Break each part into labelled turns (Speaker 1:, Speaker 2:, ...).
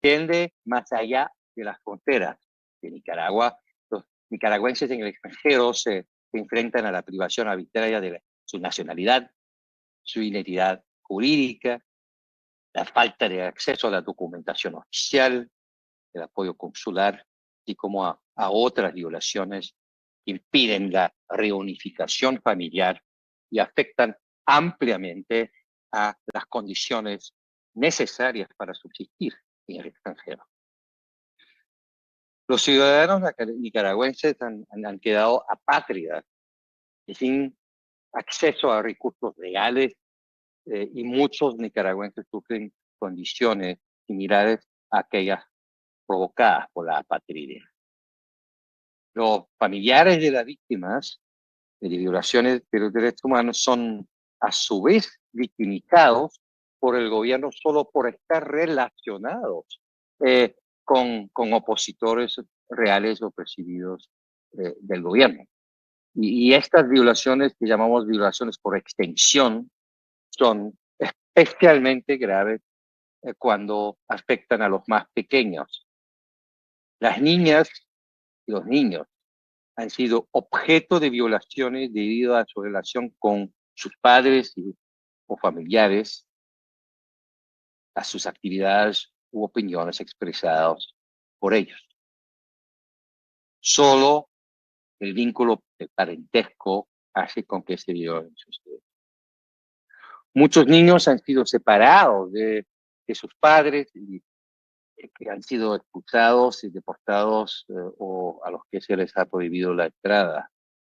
Speaker 1: extiende más allá de las fronteras de Nicaragua. Los nicaragüenses en el extranjero se enfrentan a la privación arbitraria de su nacionalidad, su identidad jurídica, la falta de acceso a la documentación oficial, el apoyo consular, así como a otras violaciones que impiden la reunificación familiar y afectan ampliamente a las condiciones necesarias para subsistir en el extranjero. Los ciudadanos nicaragüenses han quedado apátridas y sin acceso a recursos legales, y muchos nicaragüenses sufren condiciones similares a aquellas provocadas por la apatría. Los familiares de las víctimas de violaciones de los derechos humanos son a su vez victimizados por el gobierno solo por estar relacionados con opositores reales o percibidos del gobierno. Y estas violaciones que llamamos violaciones por extensión son especialmente graves cuando afectan a los más pequeños. Las niñas y los niños han sido objeto de violaciones debido a su relación con sus padres o familiares, a sus actividades u opiniones expresadas por ellos. Solo el vínculo de parentesco hace con que se violen sus derechos. Muchos niños han sido separados de sus padres y que han sido expulsados y deportados o a los que se les ha prohibido la entrada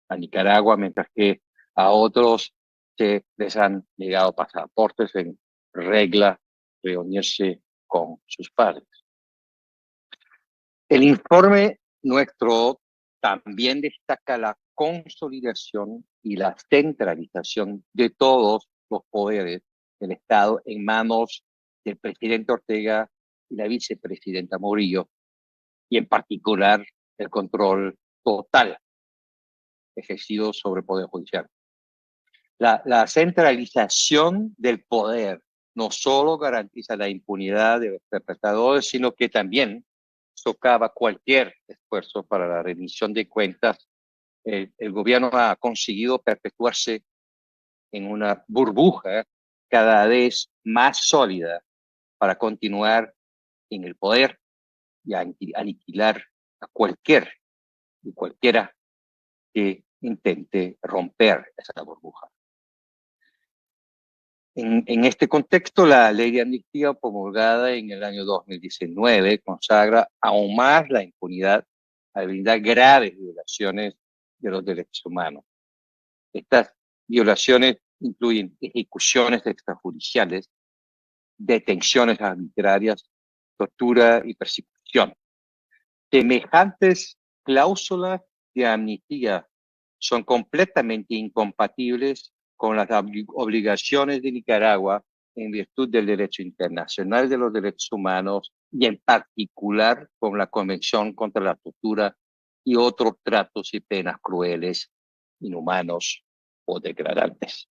Speaker 1: a Nicaragua, mientras que a otros se les han negado pasaportes en regla, reunirse con sus padres. El informe nuestro también destaca la consolidación y la centralización de todos los poderes del Estado en manos del presidente Ortega y la vicepresidenta Murillo, y en particular el control total ejercido sobre el Poder Judicial. La centralización del poder no solo garantiza la impunidad de los perpetradores, sino que también socava cualquier esfuerzo para la rendición de cuentas. El gobierno ha conseguido perpetuarse en una burbuja cada vez más sólida para continuar en el poder y aniquilar a cualquiera que intente romper esa burbuja. En este contexto, la ley de amnistía promulgada en el año 2019 consagra aún más la impunidad al brindar graves violaciones de los derechos humanos. Estas violaciones incluyen ejecuciones extrajudiciales, detenciones arbitrarias, tortura y persecución. Semejantes cláusulas de amnistía son completamente incompatibles con las obligaciones de Nicaragua en virtud del derecho internacional de los derechos humanos y en particular con la Convención contra la Tortura y otros tratos y penas crueles, inhumanos o degradantes.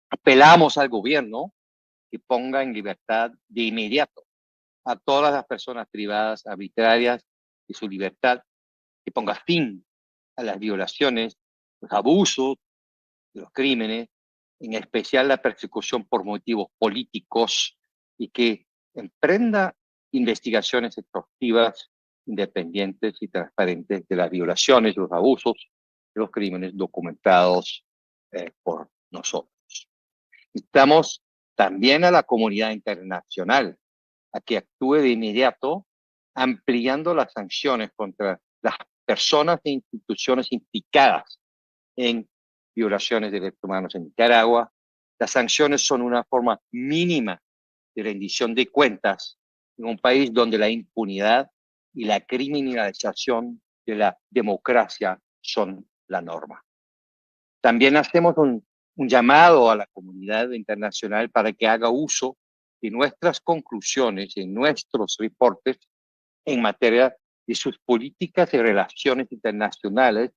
Speaker 1: Apelamos al gobierno que ponga en libertad de inmediato a todas las personas privadas arbitrarias de su libertad, que ponga fin a las violaciones, los abusos, los crímenes, en especial la persecución por motivos políticos, y que emprenda investigaciones exhaustivas, independientes y transparentes de las violaciones, los abusos, los crímenes documentados por nosotros. Invitamos también a la comunidad internacional a que actúe de inmediato, ampliando las sanciones contra las personas e instituciones implicadas en violaciones de derechos humanos en Nicaragua. Las sanciones son una forma mínima de rendición de cuentas en un país donde la impunidad y la criminalización de la democracia son la norma. También hacemos un llamado a la comunidad internacional para que haga uso de nuestras conclusiones y nuestros reportes en materia de sus políticas y relaciones internacionales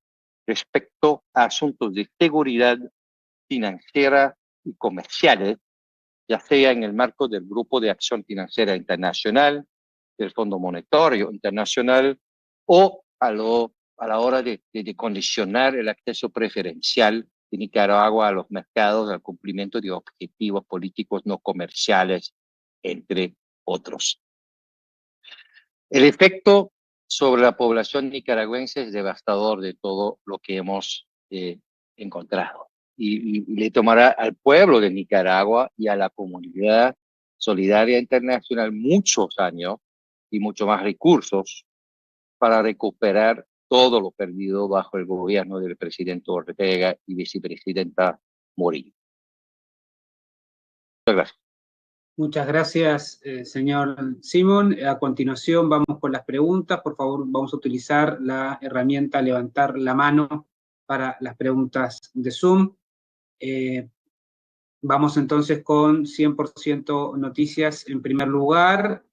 Speaker 1: respecto a asuntos de seguridad financiera y comerciales, ya sea en el marco del Grupo de Acción Financiera Internacional, del Fondo Monetario Internacional o a la hora de condicionar el acceso preferencial de Nicaragua a los mercados, al cumplimiento de objetivos políticos no comerciales, entre otros. El efecto sobre la población nicaragüense es devastador de todo lo que hemos encontrado. Y le tomará al pueblo de Nicaragua y a la comunidad solidaria internacional muchos años y mucho más recursos para recuperar todo lo perdido bajo el gobierno del presidente Ortega y vicepresidenta Morillo. Muchas gracias.
Speaker 2: Muchas gracias, señor Simón. A continuación vamos con las preguntas. Por favor, vamos a utilizar la herramienta levantar la mano para las preguntas de Zoom. Vamos entonces con 100% Noticias en primer lugar.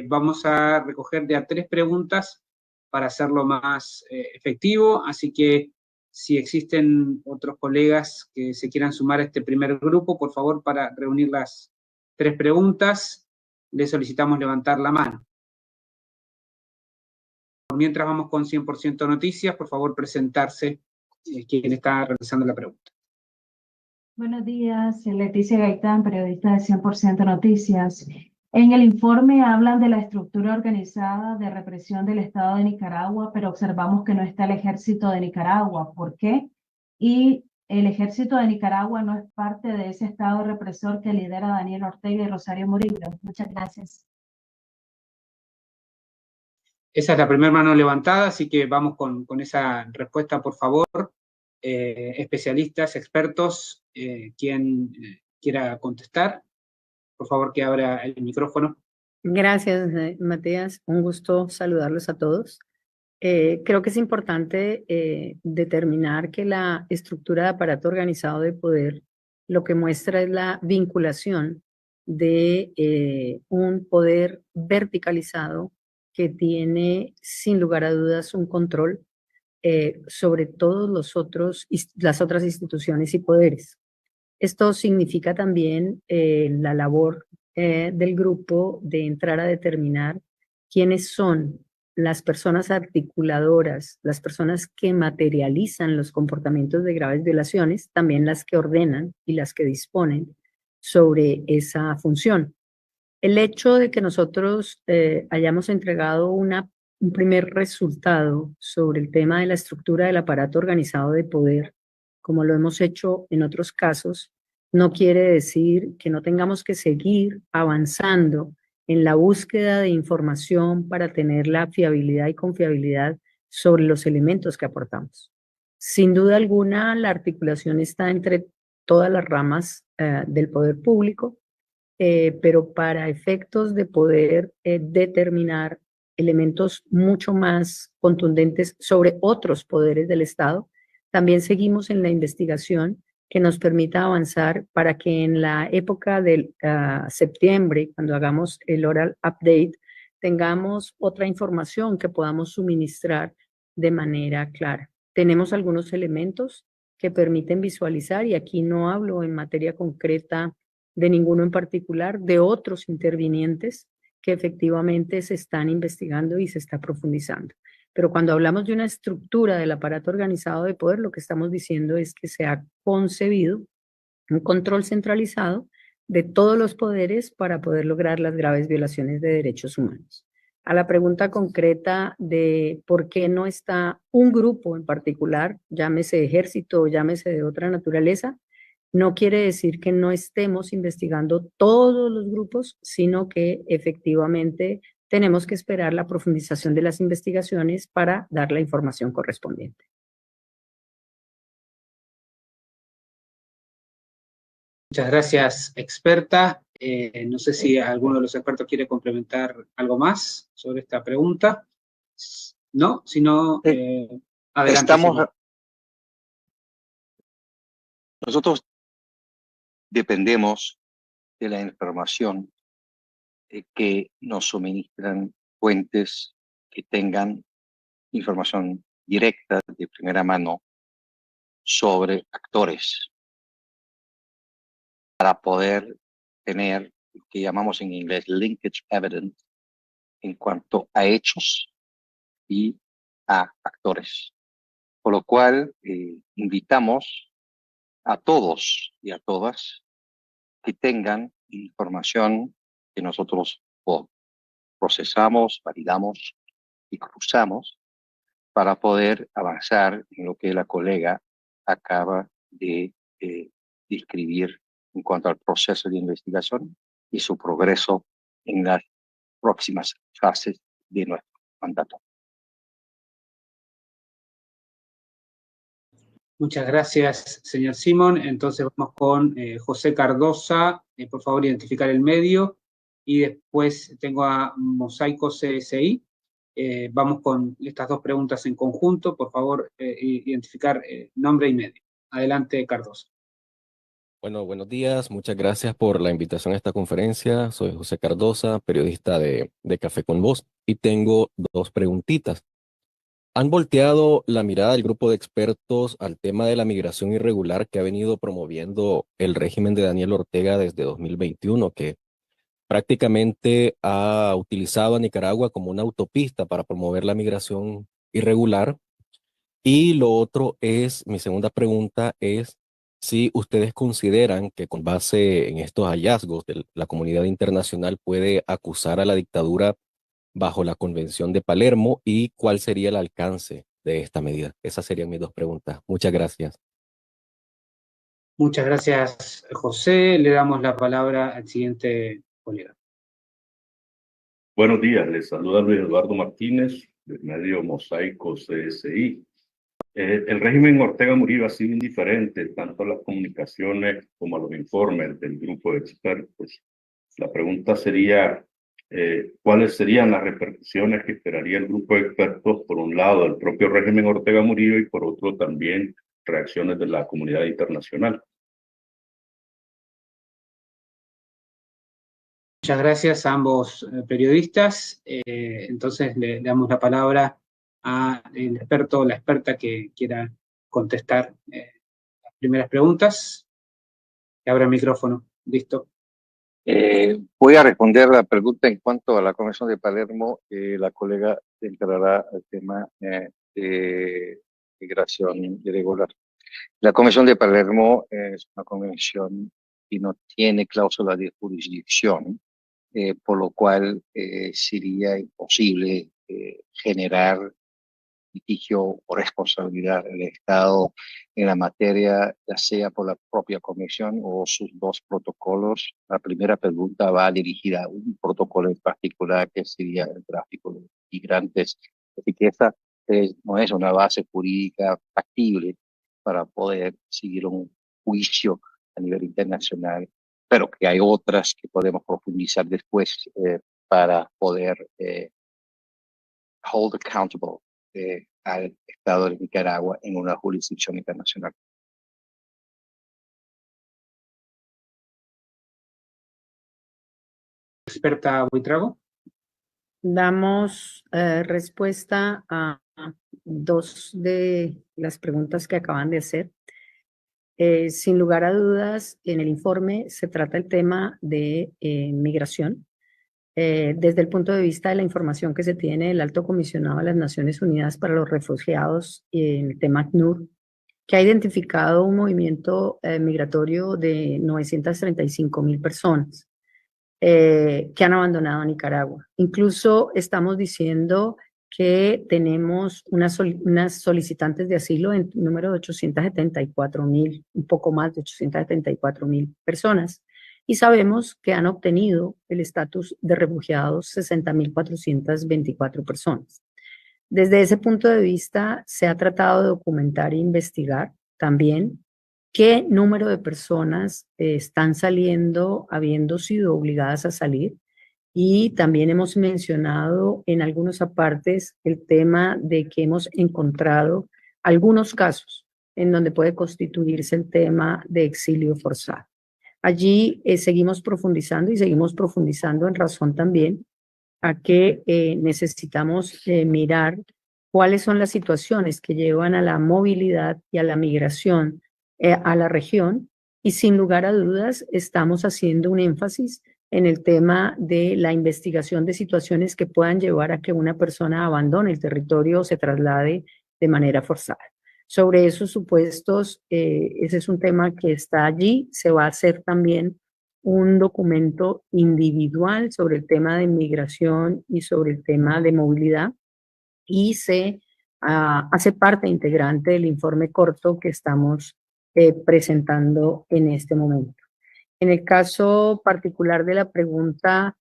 Speaker 2: Vamos a recoger de a 3 preguntas para hacerlo más efectivo, así que si existen otros colegas que se quieran sumar a este primer grupo, por favor, para reunir las 3 preguntas, les solicitamos levantar la mano. Mientras vamos con 100% Noticias, por favor, presentarse quien está realizando la pregunta.
Speaker 3: Buenos días, Leticia Gaitán, periodista de 100% Noticias. En el informe hablan de la estructura organizada de represión del Estado de Nicaragua, pero observamos que no está el Ejército de Nicaragua. ¿Por qué? Y el Ejército de Nicaragua no es parte de ese Estado represor que lidera Daniel Ortega y Rosario Murillo. Muchas gracias.
Speaker 2: Esa es la primera mano levantada, así que vamos con esa respuesta, por favor. Especialistas, expertos, quien quiera contestar, por favor que abra el micrófono.
Speaker 4: Gracias, Matías. Un gusto saludarlos a todos. Creo que es importante determinar que la estructura de aparato organizado de poder lo que muestra es la vinculación de un poder verticalizado que tiene, sin lugar a dudas, un control sobre todos las otras instituciones y poderes. Esto significa también la labor del grupo de entrar a determinar quiénes son las personas articuladoras, las personas que materializan los comportamientos de graves violaciones, también las que ordenan y las que disponen sobre esa función. El hecho de que nosotros hayamos entregado un primer resultado sobre el tema de la estructura del aparato organizado de poder, como lo hemos hecho en otros casos, no quiere decir que no tengamos que seguir avanzando en la búsqueda de información para tener la fiabilidad y confiabilidad sobre los elementos que aportamos. Sin duda alguna, la articulación está entre todas las ramas del poder público, pero para efectos de poder determinar elementos mucho más contundentes sobre otros poderes del Estado, también seguimos en la investigación que nos permita avanzar para que en la época del septiembre, cuando hagamos el oral update, tengamos otra información que podamos suministrar de manera clara. Tenemos algunos elementos que permiten visualizar, y aquí no hablo en materia concreta de ninguno en particular, de otros intervinientes que efectivamente se están investigando y se está profundizando. Pero cuando hablamos de una estructura del aparato organizado de poder, lo que estamos diciendo es que se ha concebido un control centralizado de todos los poderes para poder lograr las graves violaciones de derechos humanos. A la pregunta concreta de por qué no está un grupo en particular, llámese ejército o llámese de otra naturaleza, no quiere decir que no estemos investigando todos los grupos, sino que efectivamente tenemos que esperar la profundización de las investigaciones para dar la información correspondiente.
Speaker 2: Muchas gracias, experta. No sé si alguno de los expertos quiere complementar algo más sobre esta pregunta. ¿No? Si no, adelante.
Speaker 1: Nosotros dependemos de la información que nos suministran fuentes que tengan información directa de primera mano sobre actores para poder tener lo que llamamos en inglés linkage evidence, en cuanto a hechos y a actores. Por lo cual, invitamos a todos y a todas que tengan información que nosotros procesamos, validamos y cruzamos para poder avanzar en lo que la colega acaba de describir en cuanto al proceso de investigación y su progreso en las próximas fases de nuestro mandato.
Speaker 2: Muchas gracias, señor Simón. Entonces vamos con José Cardosa. Por favor, identificar el medio. Y después tengo a Mosaico CSI. Vamos con estas dos preguntas en conjunto. Por favor, identificar nombre y medio. Adelante, Cardosa.
Speaker 5: Bueno, buenos días. Muchas gracias por la invitación a esta conferencia. Soy José Cardosa, periodista de Café con Voz, y tengo dos preguntitas. ¿Han volteado la mirada del grupo de expertos al tema de la migración irregular que ha venido promoviendo el régimen de Daniel Ortega desde 2021, que prácticamente ha utilizado a Nicaragua como una autopista para promover la migración irregular? Y lo otro es, mi segunda pregunta es si ustedes consideran que con base en estos hallazgos de la comunidad internacional puede acusar a la dictadura bajo la Convención de Palermo y cuál sería el alcance de esta medida. Esas serían mis dos preguntas. Muchas gracias.
Speaker 2: Muchas gracias, José. Le damos la palabra al siguiente colega.
Speaker 6: Buenos días, les saluda Luis Eduardo Martínez, del medio Mosaico CSI. El régimen Ortega Murillo ha sido indiferente tanto a las comunicaciones como a los informes del grupo de expertos. La pregunta sería, ¿cuáles serían las repercusiones que esperaría el grupo de expertos, por un lado, del propio régimen Ortega Murillo y por otro también reacciones de la comunidad internacional?
Speaker 2: Muchas gracias a ambos periodistas. Entonces le damos la palabra al experto o la experta que quiera contestar las primeras preguntas. Abra el micrófono. Listo.
Speaker 1: Voy a responder la pregunta en cuanto a la Convención de Palermo. La colega entrará al tema de migración irregular. La Convención de Palermo es una convención que no tiene cláusula de jurisdicción, por lo cual sería imposible generar litigio o responsabilidad del Estado en la materia, ya sea por la propia Comisión o sus dos protocolos. La primera pregunta va dirigida a un protocolo en particular, que sería el tráfico de migrantes. Así que esa no es una base jurídica factible para poder seguir un juicio a nivel internacional, pero que hay otras que podemos profundizar después para poder hold accountable al Estado de Nicaragua en una jurisdicción internacional.
Speaker 2: Experta Buitrago.
Speaker 4: Damos respuesta a dos de las preguntas que acaban de hacer. Sin lugar a dudas, en el informe se trata el tema de migración. Desde el punto de vista de la información que se tiene del Alto Comisionado de las Naciones Unidas para los Refugiados en el tema ACNUR, que ha identificado un movimiento migratorio de 935,000 personas que han abandonado Nicaragua. Incluso estamos diciendo que tenemos unas solicitantes de asilo en número de 874,000, un poco más de 874,000 personas. Y sabemos que han obtenido el estatus de refugiados 60,424 personas. Desde ese punto de vista, se ha tratado de documentar e investigar también qué número de personas están saliendo, habiendo sido obligadas a salir. Y también hemos mencionado en algunos apartes el tema de que hemos encontrado algunos casos en donde puede constituirse el tema de exilio forzado. Allí seguimos profundizando y seguimos profundizando en razón también a que necesitamos mirar cuáles son las situaciones que llevan a la movilidad y a la migración a la región, y sin lugar a dudas estamos haciendo un énfasis en el tema de la investigación de situaciones que puedan llevar a que una persona abandone el territorio o se traslade de manera forzada. Sobre esos supuestos, ese es un tema que está allí. Se va a hacer también un documento individual sobre el tema de migración y sobre el tema de movilidad, y se hace parte integrante del informe corto que estamos presentando en este momento. En el caso particular de la pregunta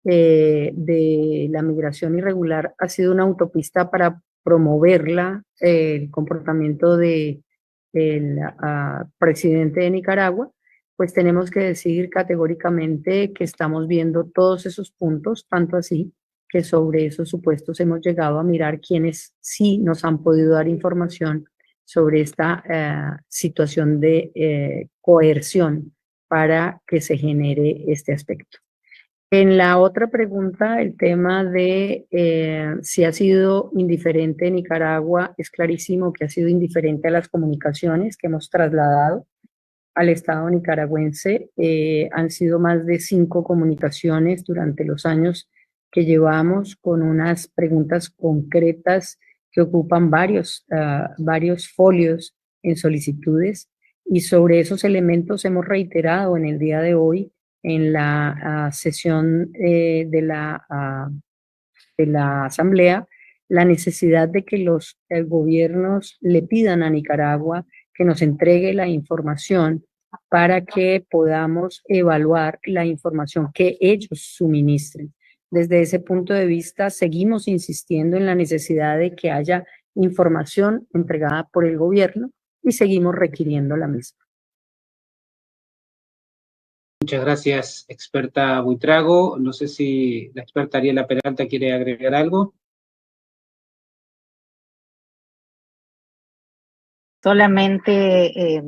Speaker 4: de la migración irregular, ha sido una autopista para promoverla, el comportamiento del presidente de Nicaragua. Pues tenemos que decir categóricamente que estamos viendo todos esos puntos, tanto así que sobre esos supuestos hemos llegado a mirar quienes sí nos han podido dar información sobre esta situación de coerción para que se genere este aspecto. En la otra pregunta, el tema de si ha sido indiferente Nicaragua, es clarísimo que ha sido indiferente a las comunicaciones que hemos trasladado al Estado nicaragüense. Han sido más de 5 comunicaciones durante los años que llevamos, con unas preguntas concretas que ocupan varios folios en solicitudes, y sobre esos elementos hemos reiterado en el día de hoy en la sesión de la Asamblea la necesidad de que los gobiernos le pidan a Nicaragua que nos entregue la información para que podamos evaluar la información que ellos suministren. Desde ese punto de vista, seguimos insistiendo en la necesidad de que haya información entregada por el gobierno y seguimos requiriendo la misma.
Speaker 2: Muchas gracias, experta Buitrago. No sé si la experta Ariela Peralta quiere agregar algo.
Speaker 7: Solamente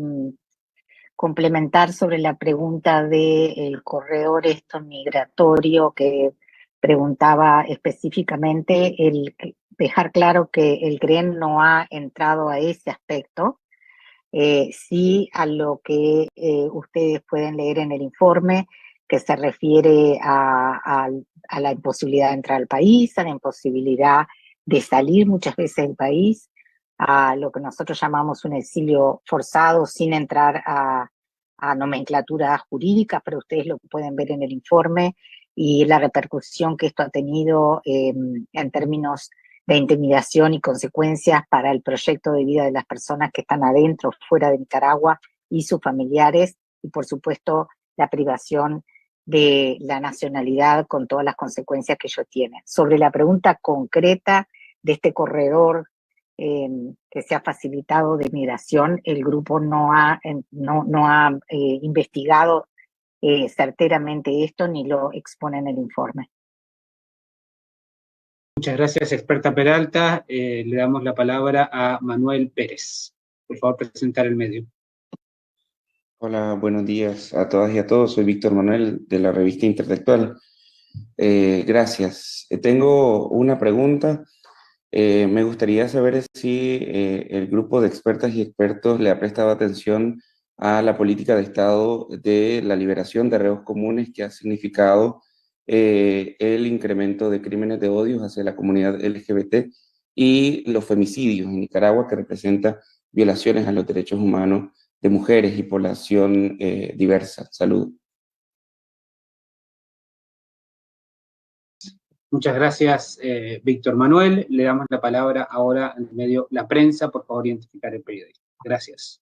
Speaker 7: complementar sobre la pregunta del corredor migratorio, que preguntaba específicamente, dejar claro que el GREN no ha entrado a ese aspecto, sí a lo que ustedes pueden leer en el informe, que se refiere a la imposibilidad de entrar al país, a la imposibilidad de salir muchas veces del país, a lo que nosotros llamamos un exilio forzado sin entrar a nomenclaturas jurídicas, pero ustedes lo pueden ver en el informe, y la repercusión que esto ha tenido en términos de intimidación y consecuencias para el proyecto de vida de las personas que están adentro, fuera de Nicaragua, y sus familiares, y por supuesto la privación de la nacionalidad con todas las consecuencias que ello tiene. Sobre la pregunta concreta de este corredor que se ha facilitado de migración, el grupo no ha investigado certeramente esto, ni lo expone en el informe.
Speaker 2: Muchas gracias, experta Peralta. Le damos la palabra a Manuel Pérez. Por favor, presentar el medio.
Speaker 8: Hola, buenos días a todas y a todos. Soy Víctor Manuel de la revista Intertextual. Gracias. Tengo una pregunta. Me gustaría saber si el grupo de expertas y expertos le ha prestado atención a la política de Estado de la liberación de reos comunes, que ha significado el incremento de crímenes de odio hacia la comunidad LGBT y los femicidios en Nicaragua, que representa violaciones a los derechos humanos de mujeres y población diversa. Salud.
Speaker 2: Muchas gracias, Víctor Manuel. Le damos la palabra ahora en el medio La Prensa. Por favor, identificar el periodista. Gracias.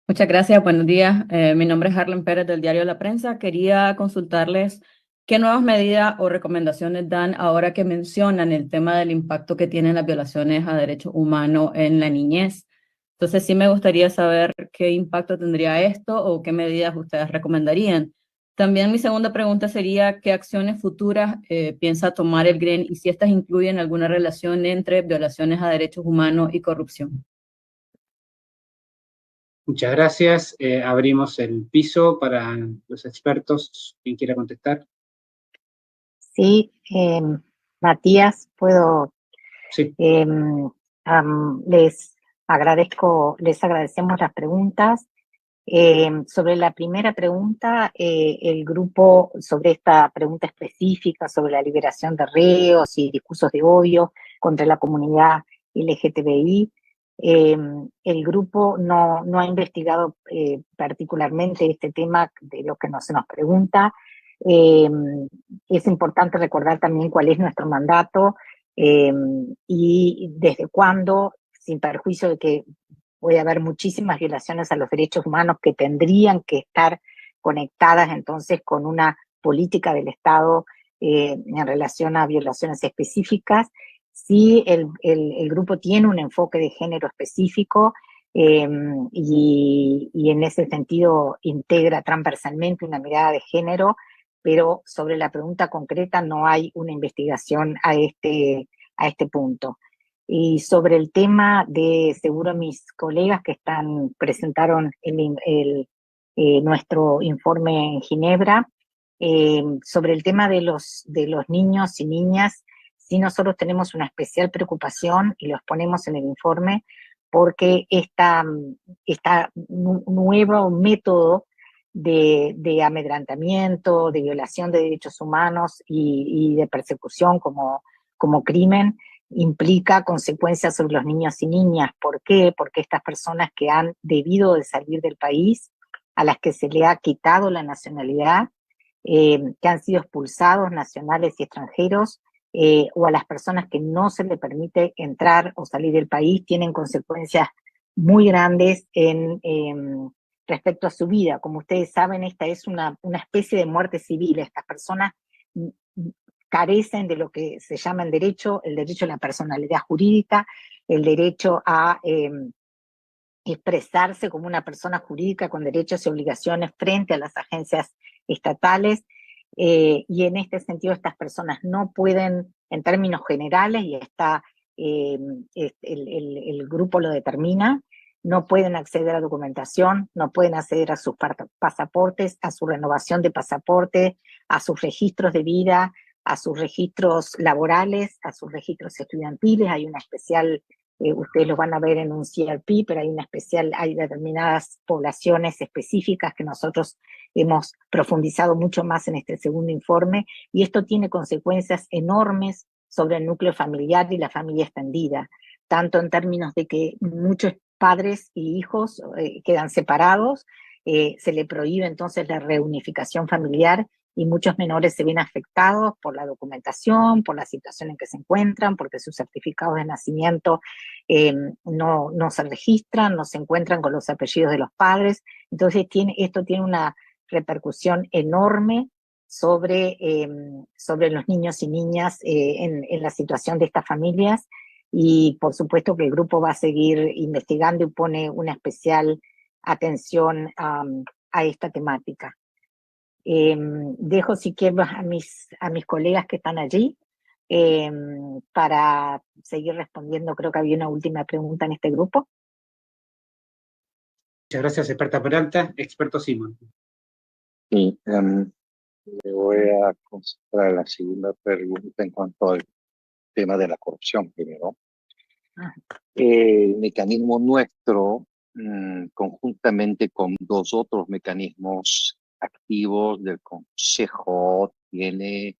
Speaker 9: Muchas gracias, buenos días. Mi nombre es Harlen Pérez del diario La Prensa. Quería consultarles qué nuevas medidas o recomendaciones dan ahora que mencionan el tema del impacto que tienen las violaciones a derechos humanos en la niñez. Entonces sí me gustaría saber qué impacto tendría esto o qué medidas ustedes recomendarían. También mi segunda pregunta sería qué acciones futuras piensa tomar el GREN y si estas incluyen alguna relación entre violaciones a derechos humanos y corrupción.
Speaker 2: Muchas gracias. Abrimos el piso para los expertos. ¿Quién quiera contestar?
Speaker 7: Sí, Matías, puedo.
Speaker 2: Sí.
Speaker 7: Les agradecemos las preguntas. Sobre la primera pregunta, el grupo, sobre esta pregunta específica sobre la liberación de reos y discursos de odio contra la comunidad LGTBI, el grupo no ha investigado particularmente este tema de lo que se nos pregunta. Es importante recordar también cuál es nuestro mandato y desde cuándo, sin perjuicio de que puede haber muchísimas violaciones a los derechos humanos que tendrían que estar conectadas entonces con una política del Estado en relación a violaciones específicas. Sí, el grupo tiene un enfoque de género específico y en ese sentido integra transversalmente una mirada de género, pero sobre la pregunta concreta no hay una investigación a este punto. Y sobre el tema de, seguro mis colegas que presentaron nuestro informe en Ginebra, sobre el tema de los niños y niñas, sí nosotros tenemos una especial preocupación y los ponemos en el informe porque este nuevo método de amedrentamiento, de violación de derechos humanos y de persecución como crimen, implica consecuencias sobre los niños y niñas. ¿Por qué? Porque estas personas que han debido de salir del país, a las que se le ha quitado la nacionalidad, que han sido expulsados nacionales y extranjeros, o a las personas que no se le permite entrar o salir del país, tienen consecuencias muy grandes respecto a su vida. Como ustedes saben, esta es una especie de muerte civil. Estas personas carecen de lo que se llama el derecho a la personalidad jurídica, el derecho a expresarse como una persona jurídica con derechos y obligaciones frente a las agencias estatales, y en este sentido estas personas no pueden, en términos generales, y el grupo lo determina, no pueden acceder a documentación, no pueden acceder a sus pasaportes, a su renovación de pasaporte, a sus registros de vida, a sus registros laborales, a sus registros estudiantiles. Hay una especial, ustedes lo van a ver en un CRP, pero hay determinadas poblaciones específicas que nosotros hemos profundizado mucho más en este segundo informe, y esto tiene consecuencias enormes sobre el núcleo familiar y la familia extendida, tanto en términos de que muchos padres y hijos quedan separados, se le prohíbe entonces la reunificación familiar, y muchos menores se ven afectados por la documentación, por la situación en que se encuentran, porque sus certificados de nacimiento no se registran, no se encuentran con los apellidos de los padres. Entonces esto tiene una repercusión enorme sobre los niños y niñas en la situación de estas familias, y por supuesto que el grupo va a seguir investigando y pone una especial atención a esta temática. Dejo si quiero a mis colegas que están allí para seguir respondiendo. Creo que había una última pregunta en este grupo.
Speaker 2: Muchas gracias, experta Peralta. Experto Simón.
Speaker 1: Sí, me voy a concentrar en la segunda pregunta en cuanto al tema de la corrupción primero. El mecanismo nuestro, conjuntamente con dos otros mecanismos activos del Consejo, tiene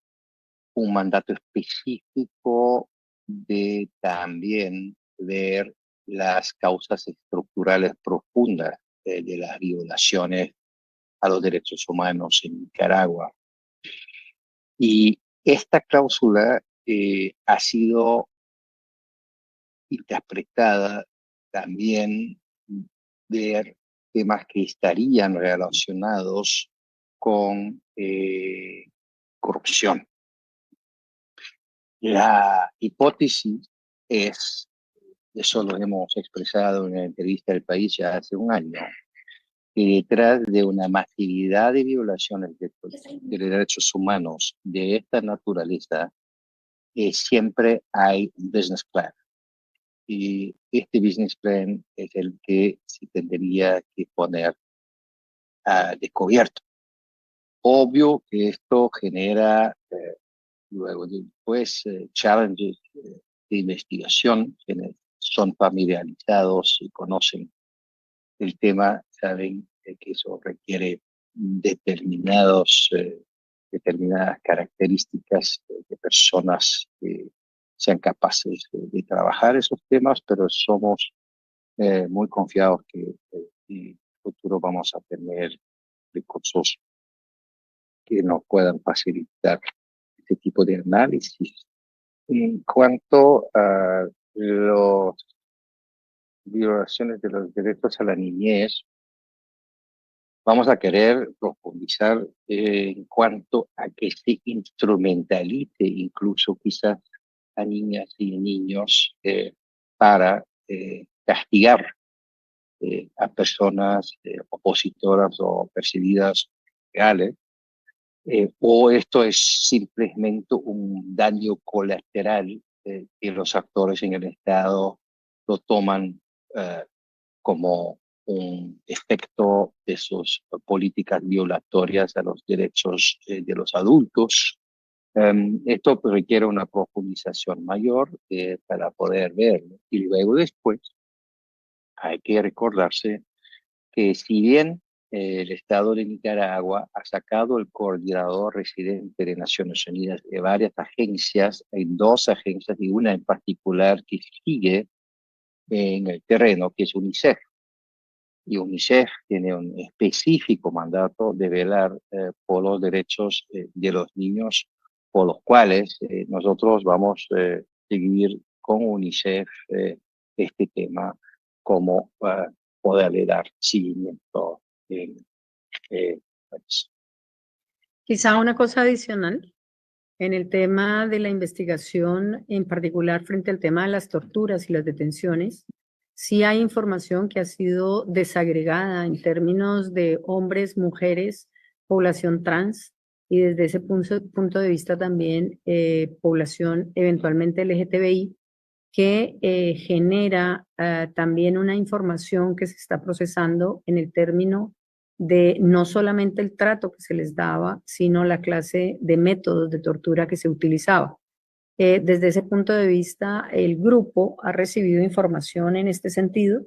Speaker 1: un mandato específico de también ver las causas estructurales profundas de las violaciones a los derechos humanos en Nicaragua. Y esta cláusula ha sido interpretada también ver temas que estarían relacionados con corrupción. La hipótesis es, eso lo hemos expresado en la entrevista del País ya hace un año, que detrás de una masividad de violaciones de derechos humanos de esta naturaleza, siempre hay un business plan. Y este business plan es el que se tendría que poner a descubierto. Obvio que esto genera luego después challenges de investigación. Quienes son familiarizados y conocen el tema saben que eso requiere determinadas características de personas que sean capaces de trabajar esos temas, pero somos muy confiados que en el futuro vamos a tener recursos que nos puedan facilitar este tipo de análisis. En cuanto a las violaciones de los derechos a la niñez, vamos a querer profundizar en cuanto a que se instrumentalice incluso quizás a niñas y niños para castigar a personas opositoras o percibidas legales, o esto es simplemente un daño colateral que los actores en el Estado lo toman como un efecto de sus políticas violatorias a los derechos de los adultos. Esto requiere una profundización mayor para poder verlo. Y luego después hay que recordarse que si bien el Estado de Nicaragua ha sacado el coordinador residente de Naciones Unidas de varias agencias, hay 2 agencias y una en particular que sigue en el terreno, que es UNICEF. Y UNICEF tiene un específico mandato de velar por los derechos de los niños, por los cuales nosotros vamos a seguir con UNICEF este tema como poderle dar seguimiento en país.
Speaker 4: Quizá una cosa adicional en el tema de la investigación, en particular frente al tema de las torturas y las detenciones, sí hay información que ha sido desagregada en términos de hombres, mujeres, población trans y desde ese punto de vista también población eventualmente LGTBI, que genera también una información que se está procesando en el término de no solamente el trato que se les daba, sino la clase de métodos de tortura que se utilizaba. Desde ese punto de vista, el grupo ha recibido información en este sentido.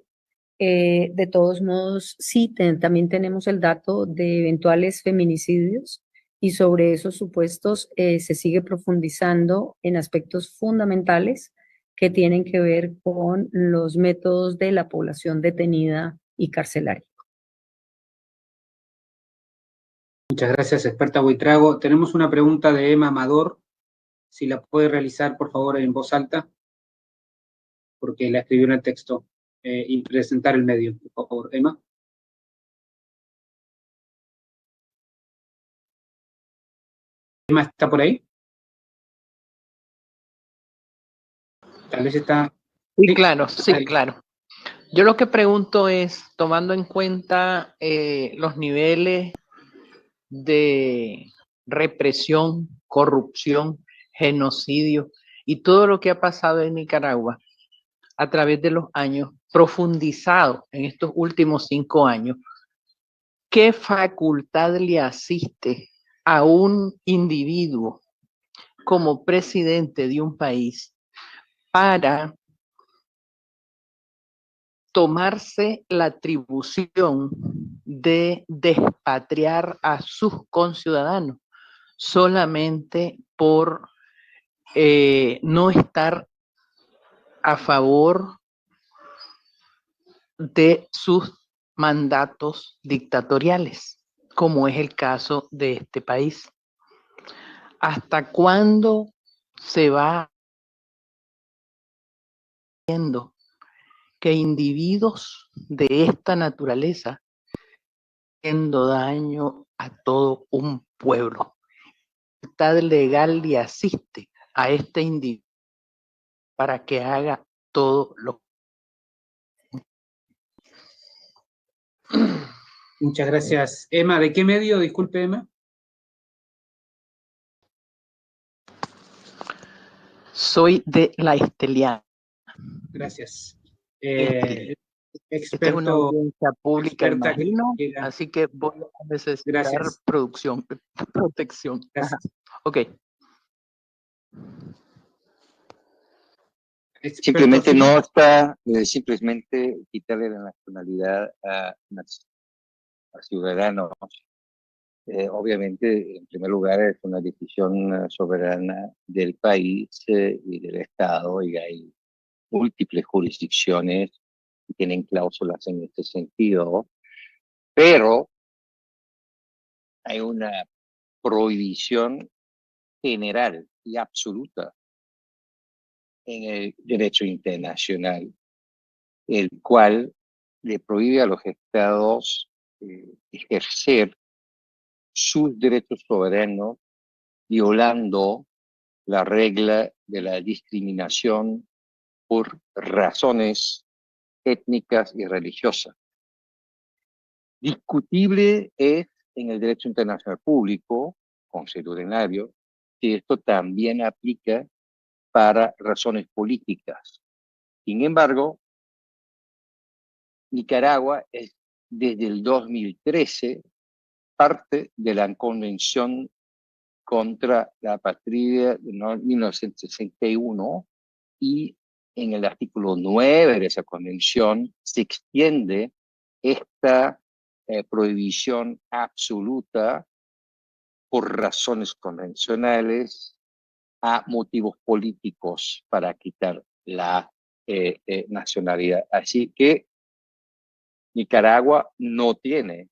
Speaker 4: De todos modos, sí, también tenemos el dato de eventuales feminicidios y sobre esos supuestos se sigue profundizando en aspectos fundamentales que tienen que ver con los métodos de la población detenida y carcelaria.
Speaker 2: Muchas gracias, experta Buitrago. Tenemos una pregunta de Emma Amador. Si la puede realizar, por favor, en voz alta, porque la escribió en el texto, y presentar el medio, por favor, Emma. Emma, ¿está por ahí? Tal vez está...
Speaker 10: Sí, claro, sí, claro. Yo lo que pregunto es, tomando en cuenta los niveles de represión, corrupción, genocidio y todo lo que ha pasado en Nicaragua a través de los años, profundizado en estos últimos 5 años, ¿qué facultad le asiste a un individuo como presidente de un país para tomarse la atribución de despatriar a sus conciudadanos solamente por no estar a favor de sus mandatos dictatoriales, como es el caso de este país? ¿Hasta cuándo se va viendo que individuos de esta naturaleza haciendo daño a todo un pueblo? ¿Qué facultad legal le asiste a este individuo para que haga todo lo?
Speaker 2: Muchas gracias. Emma, ¿de qué medio? Disculpe, Emma.
Speaker 10: Soy de La Esteliana.
Speaker 2: Gracias.
Speaker 10: Esta es una audiencia pública, imagino, así que voy a necesitar protección.
Speaker 2: Gracias.
Speaker 10: Ok.
Speaker 1: Simplemente no está, simplemente quitarle la nacionalidad a a ciudadanos. Obviamente, en primer lugar, es una decisión soberana del país y del Estado, y hay múltiples jurisdicciones que tienen cláusulas en este sentido, pero hay una prohibición general y absoluta en el derecho internacional, el cual le prohíbe a los estados ejercer sus derechos soberanos violando la regla de la discriminación por razones étnicas y religiosas. Discutible es en el derecho internacional público, consuetudinario, que esto también aplica para razones políticas. Sin embargo, Nicaragua es desde el 2013 parte de la Convención contra la Apatría de 1961, y en el artículo 9 de esa convención se extiende esta prohibición absoluta por razones convencionales a motivos políticos para quitar la nacionalidad. Así que Nicaragua no tiene,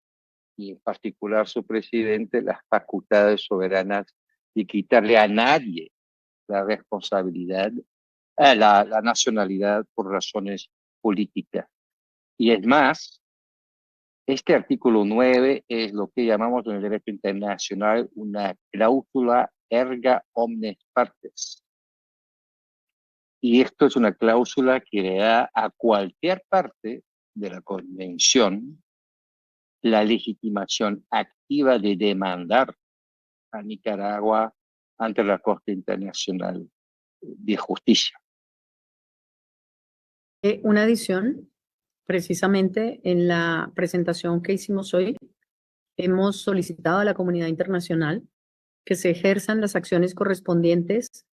Speaker 1: y en particular su presidente, las facultades soberanas de quitarle a nadie la responsabilidad, la nacionalidad por razones políticas. Y es más, este artículo 9 es lo que llamamos en el derecho internacional una cláusula erga omnes partes. Y esto es una cláusula que le da a cualquier parte de la convención la legitimación activa de demandar a Nicaragua ante la Corte Internacional de Justicia.
Speaker 4: Una adición, precisamente en la presentación que hicimos hoy, hemos solicitado a la comunidad internacional que se ejerzan las acciones correspondientes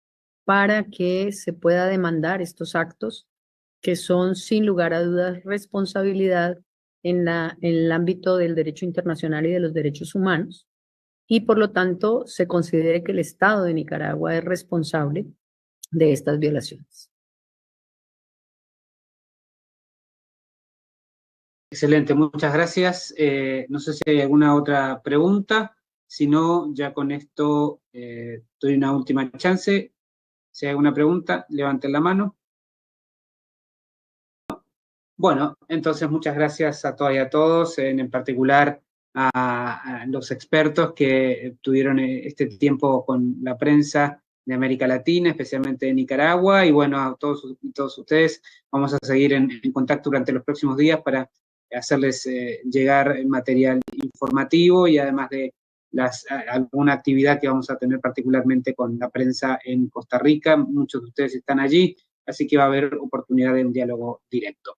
Speaker 4: para que se pueda demandar estos actos que son, sin lugar a dudas, responsabilidad en el ámbito del derecho internacional y de los derechos humanos, y por lo tanto se considere que el Estado de Nicaragua es responsable de estas violaciones.
Speaker 2: Excelente, muchas gracias. No sé si hay alguna otra pregunta. Si no, ya con esto doy una última chance. Si hay alguna pregunta, levanten la mano. Bueno, entonces muchas gracias a todas y a todos, en particular a los expertos que tuvieron este tiempo con la prensa de América Latina, especialmente de Nicaragua, y bueno, a todos ustedes vamos a seguir en contacto durante los próximos días para hacerles llegar material informativo y además de alguna actividad que vamos a tener particularmente con la prensa en Costa Rica. Muchos de ustedes están allí, así que va a haber oportunidad de un diálogo directo.